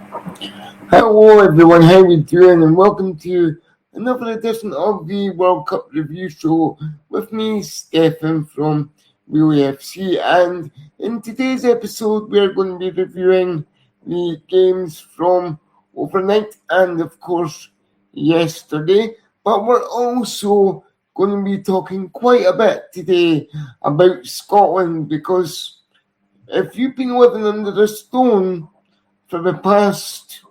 Hello everyone, how we doing? And welcome to another edition of the World Cup Review Show with me, Stephan from Real FC. And in today's episode, we're going to be reviewing the games from overnight and, of course, yesterday. But we're also going to be talking quite a bit today about Scotland because if you've been living under a stone for the past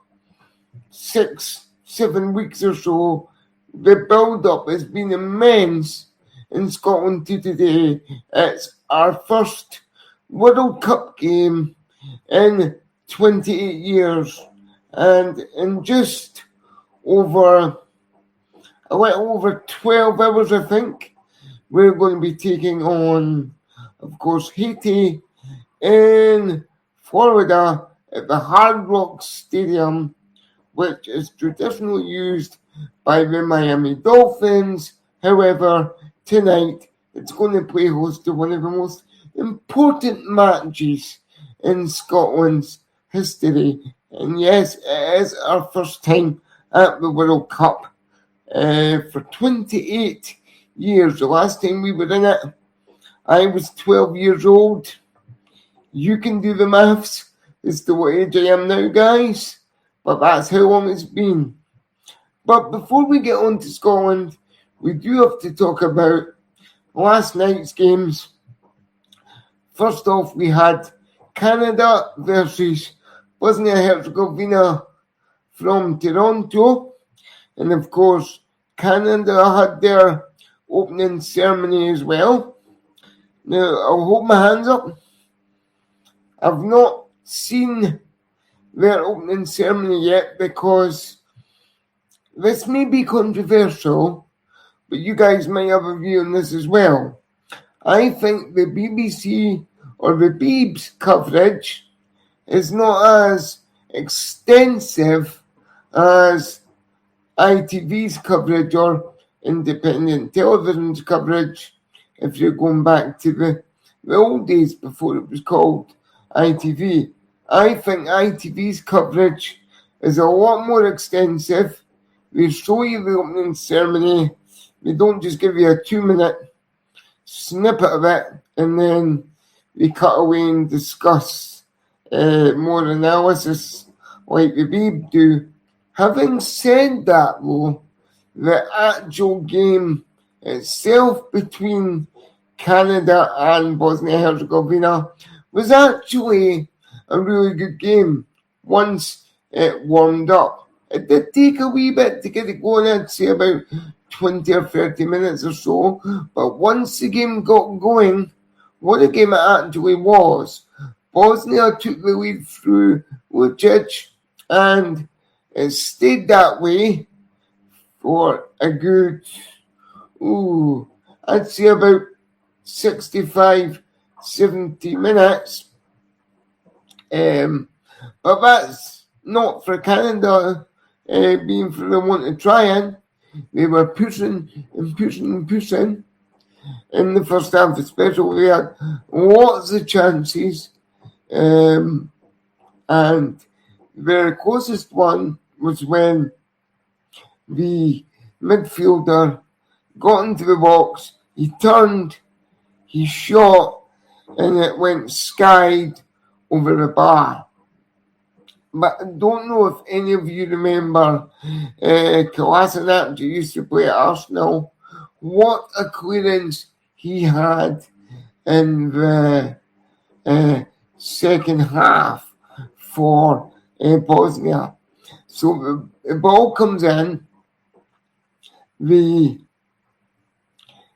6-7 weeks or so, the build-up has been immense in Scotland to today. It's our first World Cup game in 28 years, and in just over a little over 12 hours, I think, we're going to be taking on, of course, Haiti in Florida at the Hard Rock Stadium, which is traditionally used by the Miami Dolphins. However, tonight it's going to play host to one of the most important matches in Scotland's history. And yes, it is our first time at the World Cup for 28 years. The last time we were in it, I was 12 years old. You can do the maths as to what age I am now, guys. But that's how long it's been. But before we get on to Scotland, we do have to talk about last night's games. First off, we had Canada versus Bosnia-Herzegovina from Toronto. And of course, Canada had their opening ceremony as well. Now, I'll hold my hands up. I've not seen their opening ceremony yet because this may be controversial, but you guys might have a view on this as well. I think the BBC or the Beebs coverage is not as extensive as ITV's coverage or independent television's coverage if you're going back to the old days before it was called ITV. I think ITV's coverage is a lot more extensive. They show you the opening ceremony. They don't just give you a 2-minute snippet of it and then they cut away and discuss more analysis like the Beeb do. Having said that, though, the actual game itself between Canada and Bosnia-Herzegovina was actually a really good game once it warmed up. It did take a wee bit to get it going, I'd say about 20 or 30 minutes or so, but once the game got going, what a game it actually was. Bosnia took the lead through Lucic, and it stayed that way for a good, I'd say about 65, 70 minutes. But that's not for Canada being for the one to try in. They were pushing and pushing and pushing in the first half, especially. They had lots of chances, and their closest one was when the midfielder got into the box, he turned, he shot, and it went skied over the bar. But I don't know if any of you remember Kolasinac, who used to play at Arsenal, what a clearance he had in the second half for Bosnia. So the ball comes in, the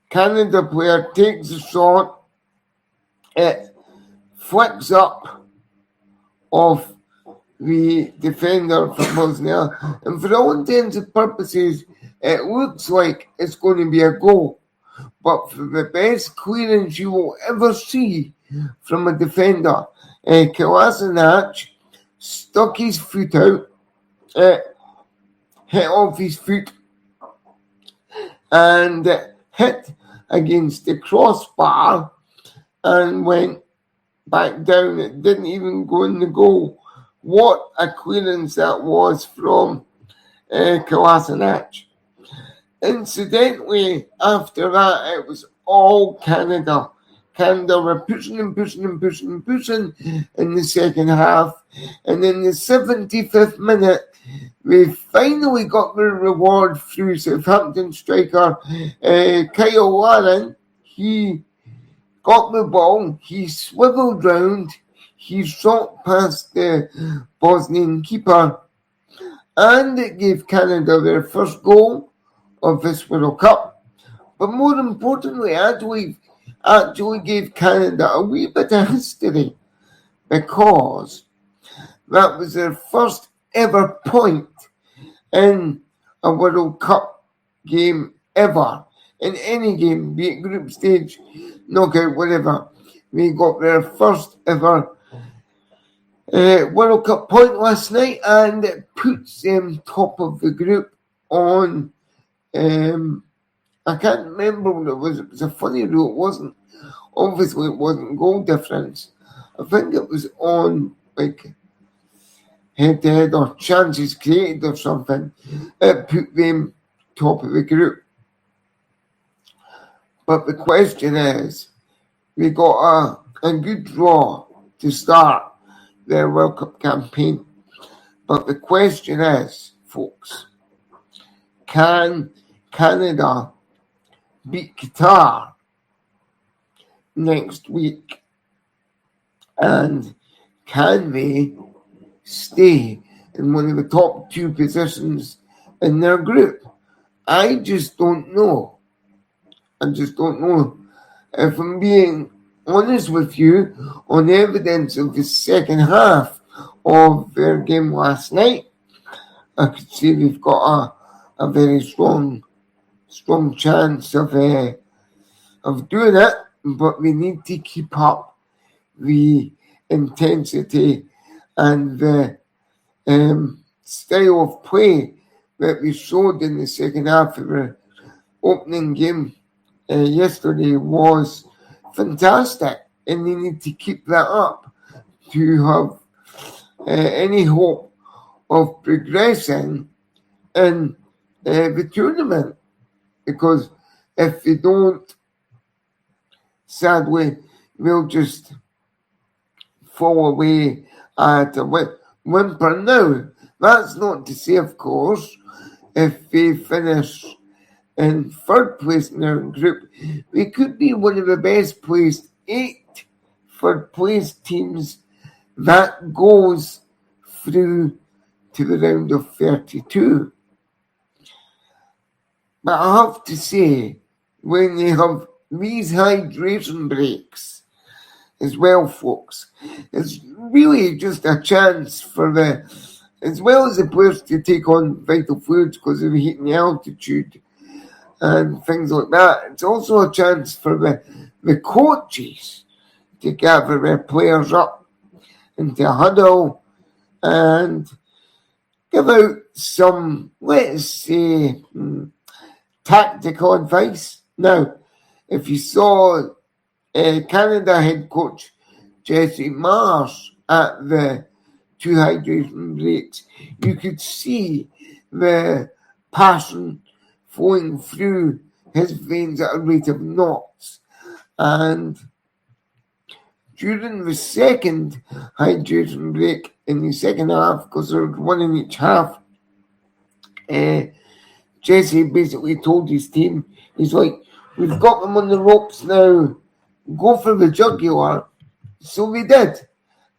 Canada player takes a shot, it flicks up off the defender for Bosnia, and for all intents and purposes, it looks like it's going to be a goal. But for the best clearance you will ever see from a defender, Kolasinac stuck his foot out, hit off his foot, and hit against the crossbar and went back down. It didn't even go in the goal. what a clearance that was from Kolasinac. Incidentally, after that, it was all Canada. Canada were pushing and pushing and pushing and pushing in the second half. And in the 75th minute, we finally got the reward through Southampton striker Kyle Warren. He got the ball, he swiveled round, he shot past the Bosnian keeper, and it gave Canada their first goal of this World Cup. But more importantly, actually gave Canada a wee bit of history, because that was their first ever point in a World Cup game ever. In any game, be it group stage, knockout, whatever. We got their first ever World Cup point last night, and it puts them top of the group on, I can't remember what it was. It was a funny rule. It wasn't, obviously it wasn't goal difference. I think it was on like head-to-head or chances created or something. It put them top of the group. But the question is, we got a good draw to start their World Cup campaign. But the question is, folks, can Canada beat Qatar next week? And can they stay in one of the top two positions in their group? I just don't know. If I'm being honest with you, on the evidence of the second half of their game last night, I could see we've got a very strong chance of doing it, but we need to keep up the intensity and the style of play that we showed in the second half of the opening game yesterday was fantastic, and they need to keep that up to have any hope of progressing in the tournament. Because if they don't, sadly, we'll just fall away at a whimper. Now, that's not to say, of course, if they finish in third place in our group, we could be one of the best placed 8 third place teams that goes through to the round of 32. But I have to say, when you have these hydration breaks as well, folks, it's really just a chance for as well as the players to take on vital fluids because of the heat and the altitude and things like that. It's also a chance for the coaches to gather their players up into a huddle and give out some, let's say, tactical advice. Now, if you saw Canada head coach Jesse Marsh at the 2 hydration breaks, you could see the passion flowing through his veins at a rate of knots. And during the second hydration break in the second half, because there was one in each half, Jesse basically told his team, he's like, we've got them on the ropes now, go for the jugular. So we did.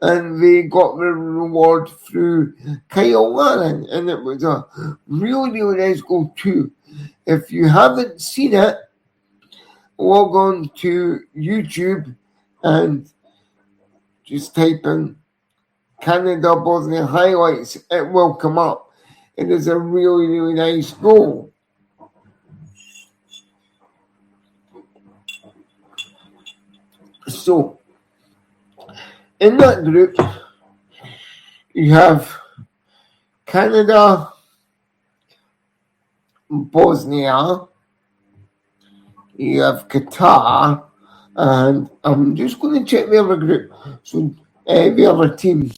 And they got the reward through Kyle Warren, and it was a really, really nice goal too. If you haven't seen it, log on to YouTube and just type in Canada Bosnia highlights. It will come up. It is a really, really nice goal. So, in that group, you have Canada, Bosnia, you have Qatar, and I'm just going to check the other group, so the other teams.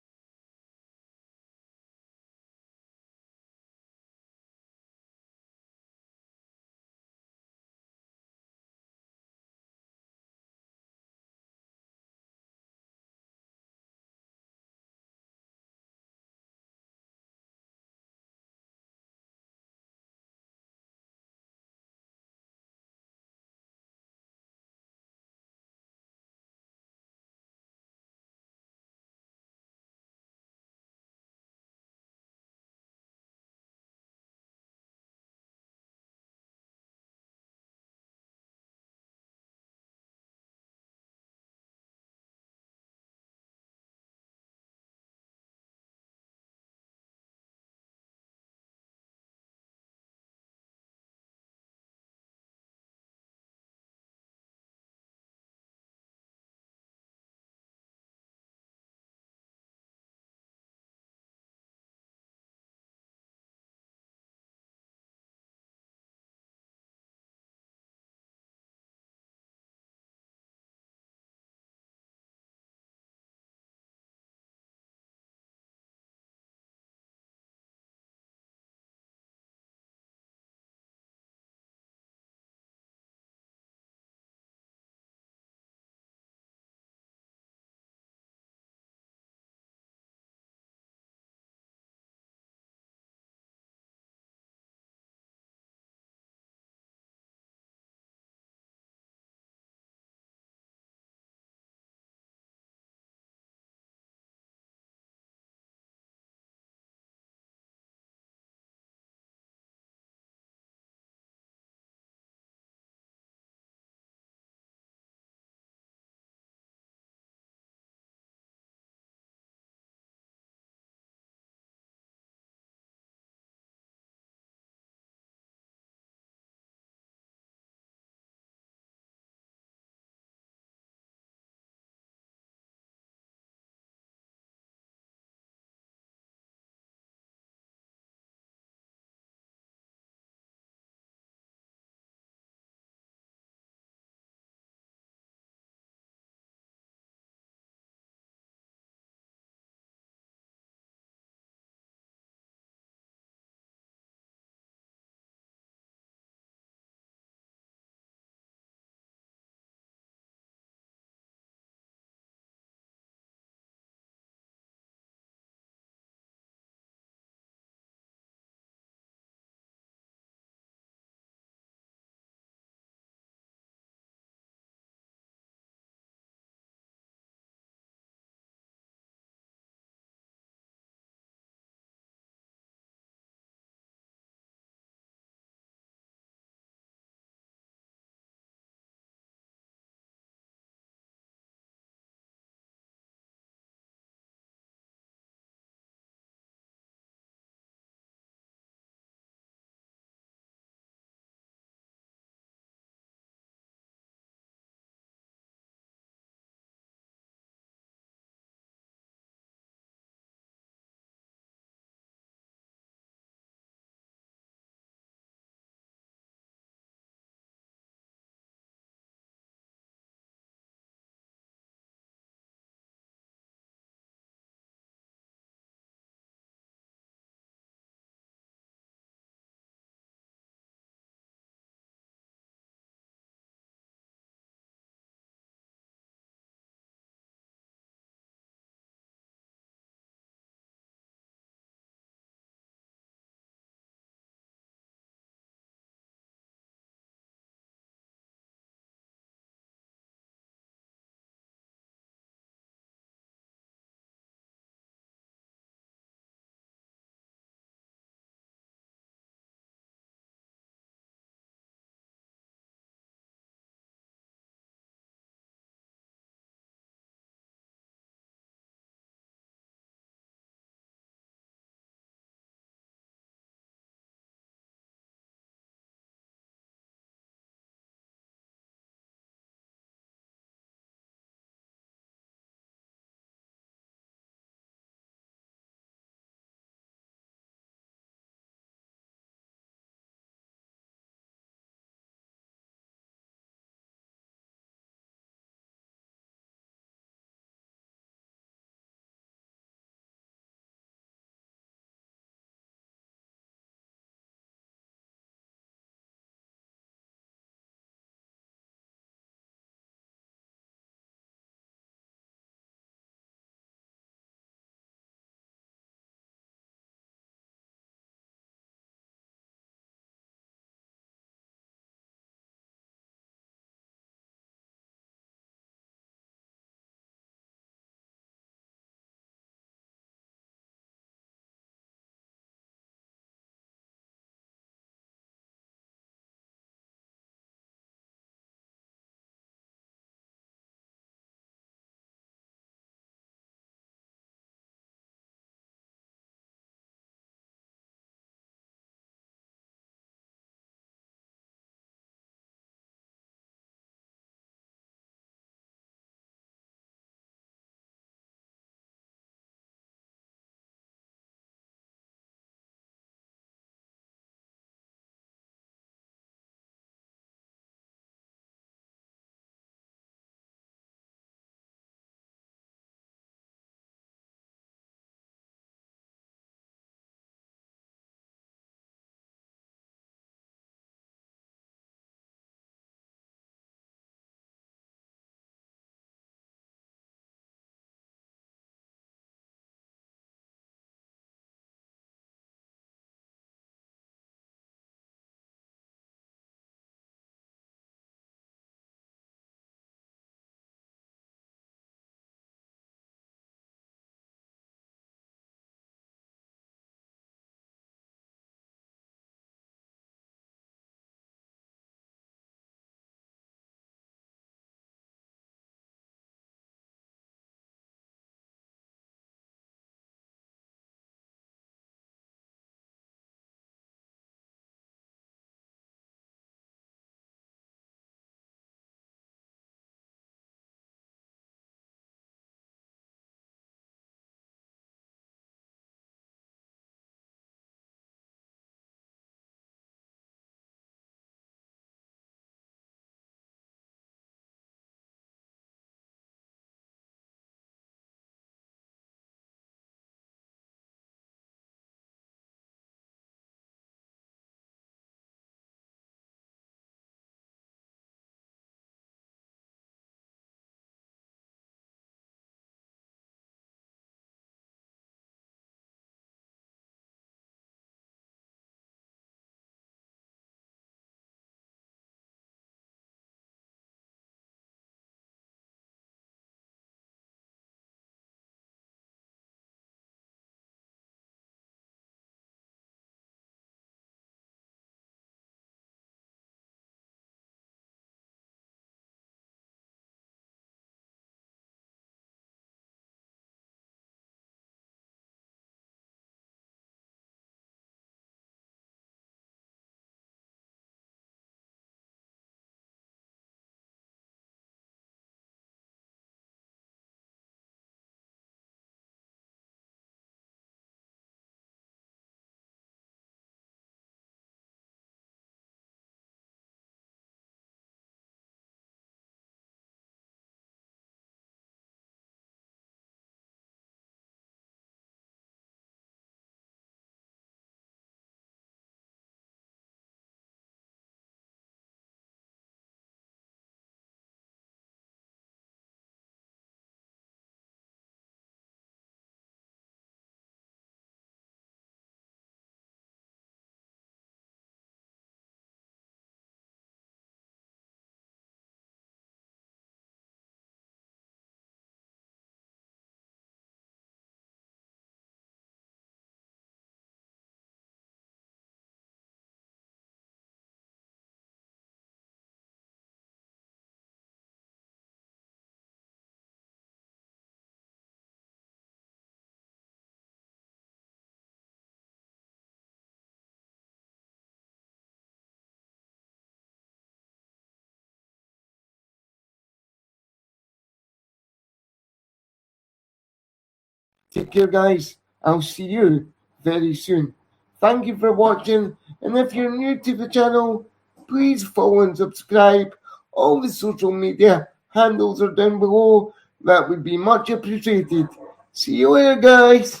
Take care, guys. I'll see you very soon. Thank you for watching, and if you're new to the channel, please follow and subscribe. All the social media handles are down below. That would be much appreciated. See you later, guys.